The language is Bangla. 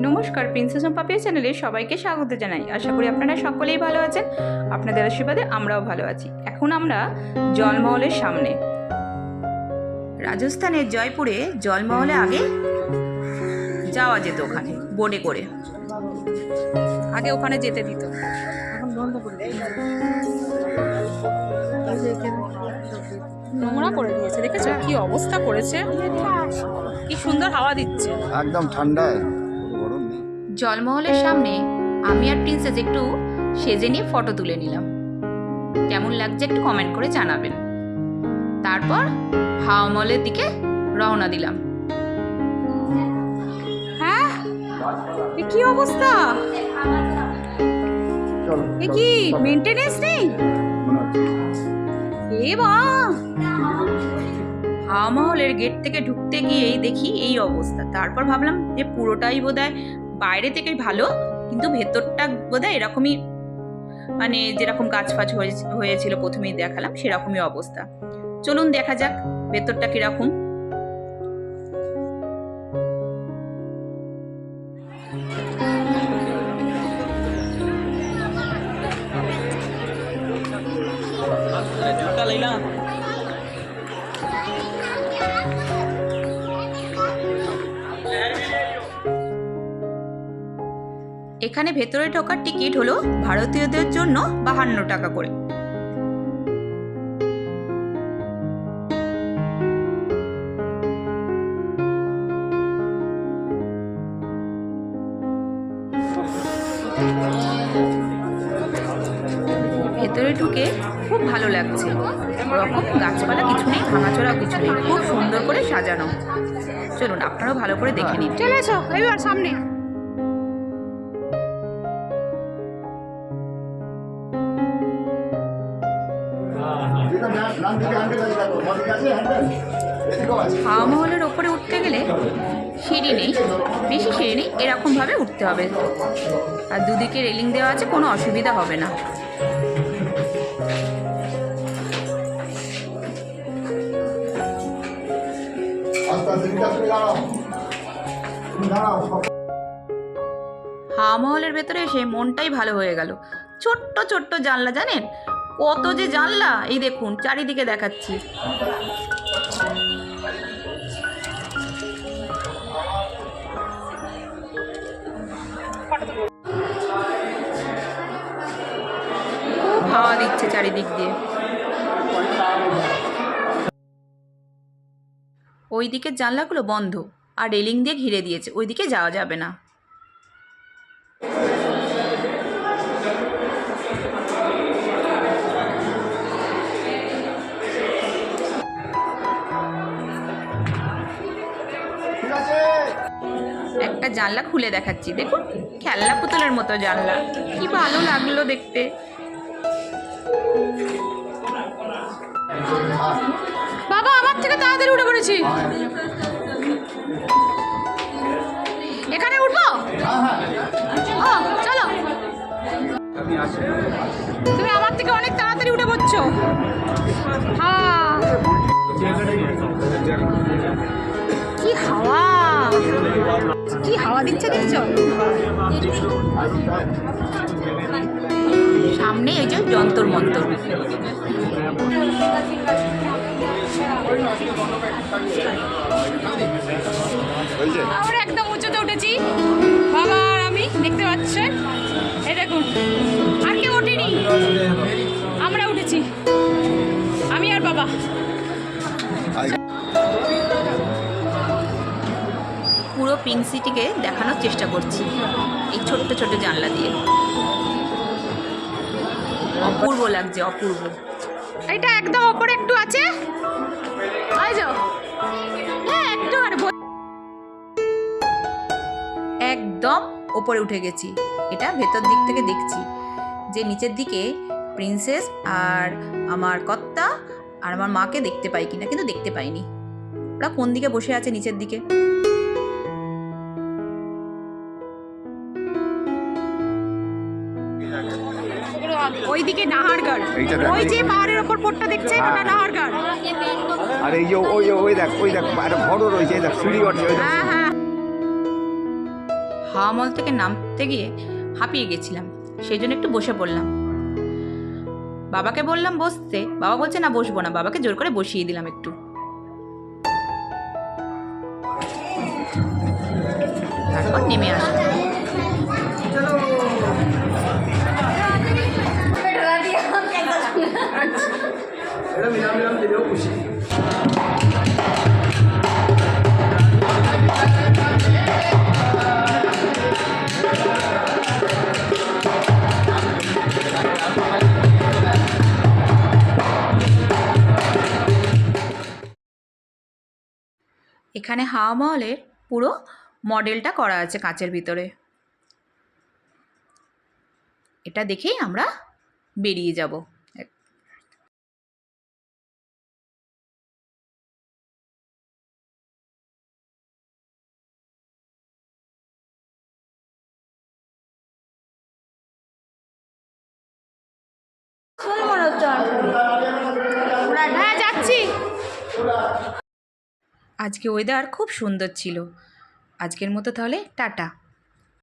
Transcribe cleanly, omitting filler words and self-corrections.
নমস্কার, প্রিন্সেস পাপিয়া চ্যানেলে সবাইকে স্বাগত জানাই। আশা করি আপনারা সকলেই ভালো আছেন। আপনাদের আশীর্বাদে আমরাও ভালো আছি। এখন আমরা জলমহলের সামনে, রাজস্থানের জয়পুরে জলমহলে আগে যাওয়া যেত, ওখানে বোটে করে আগে ওখানে যেতে দিত, এখন বন্ধ করে নোংরা করে দিয়েছে। দেখেছো কি অবস্থা করেছে, কি সুন্দর হাওয়া দিচ্ছে, একদম ঠান্ডা। জলমহলের সামনে আমি আর প্রিন্সেস একটু সেজে নিয়ে ফটো তুলে নিলাম। কেমন লাগছে একটু কমেন্ট করে জানাবেন। তারপর হাওয়া মহলের দিকে রওনা দিলাম। হ্যাঁ, কি অবস্থা, এ কি মেইনটেনেন্স নেই? এ বা, হাওয়া মহলের গেট থেকে ঢুকতে গিয়েই দেখি এই অবস্থা। তারপর ভাবলাম যে পুরোটাই বোধহয় বাইরে থেকে ভালো, কিন্তু ভেতরটা বোধহয় এরকমই, মানে যেরকম গাছ ফাছ হয়েছিল প্রথমেই দেখালাম সেরকমই অবস্থা। চলুন দেখা যাক ভেতরটা কিরকম। এখানে ভেতরে ঢোকার টিকিট হলো ভারতীয়দের জন্য 52 টাকা করে। ভেতরে ঢুকে খুব ভালো লাগছে, ওরকম গাছপালা কিছু নেই, ভাঙাচোরাও কিছু নেই, খুব সুন্দর করে সাজানো। চলুন আপনারাও ভালো করে দেখে নিন। চলে এসো এবার সামনে। হাওয়া মহলের ওপরে উঠতে গেলে সিঁড়ি নেই, বেশি সিঁড়ি নেই, এরকমভাবে উঠতে হবে। আর দুদিকে রেলিং দেওয়া আছে, কোনো অসুবিধা হবে না। হাওয়া মহলের ভেতরে এসে মনটাই ভালো হয়ে গেল। ছোট্ট ছোট্ট জানলা, জানেন কত যে জানলা, এই দেখুন চারিদিকে দেখাচ্ছি। খুব হাওয়া দিচ্ছে চারিদিক দিয়ে। ওই দিকের জানলাগুলো বন্ধ আর রেলিং দিয়ে ঘিরে দিয়েছে, ওইদিকে যাওয়া যাবে না। একটা জানলা খুলে দেখাচ্ছি, দেখুন খেলনা পুতুলের মতো জানলা, কি ভালো লাগলো দেখতে। বাবা আমার থেকে তাড়াতাড়ি উঠে পড়েছি, এখানে উঠবো? ও চলো, তুমি আমার থেকে অনেক তাড়াতাড়ি উঠে পড়ছো। হ্যাঁ, কি হাওয়া, কি হাওয়া দিচ্ছে দেখছো। সামনে এই যে যন্তর মন্তর। আমরা একদম উঁচুতে উঠেছি, বাবা আর আমি, দেখতে পাচ্ছেন। এই দেখুন, আর কেউ ওঠেনি, আমরা উঠেছি, আমি আর বাবা। পুরো পিঙ্ক সিটিকে দেখানোর চেষ্টা করছি এই ছোট্ট ছোট জানলা দিয়ে। অপূর্ব লাগছে, অপূর্ব। এটা একদম ওপরে একটু আছে, একটু আর একদম ওপরে উঠে গেছি। এটা ভেতর দিক থেকে দেখছি যে নিচের দিকে প্রিন্সেস আর আমার কর্তা আর আমার মাকে দেখতে পাই কিনা, কিন্তু দেখতে পাইনি। ওরা কোন দিকে বসে আছে নিচের দিকে। ওইদিকে নাহারগড়, ওই যে পাহাড়ের ওপর পোটটা দেখছেন, ওটা নাহারগড়। আর এই যে ওই দেখ একটা ঘরও রয়েছে, দেখ সিঁড়ি আছে। হ্যাঁ হ্যাঁ, হাওয়া মহল থেকে নামতে গিয়ে হাঁপিয়ে গেছিলাম, সেই জন্য একটু বসে পড়লাম। বাবাকে বললাম বসতে, বাবা বলছে না বসবো না, বাবাকে জোর করে বসিয়ে দিলাম একটু। তারপর নেমে আসলাম। এখানে হাওয়া মহলের পুরো মডেলটা করা আছে কাঁচের ভিতরে। এটা দেখেই আমরা বেরিয়ে যাব। হ্যাঁ যাচ্ছি। আজকে ওয়েদার খুব সুন্দর ছিল। আজকের মতো তাহলে টাটা।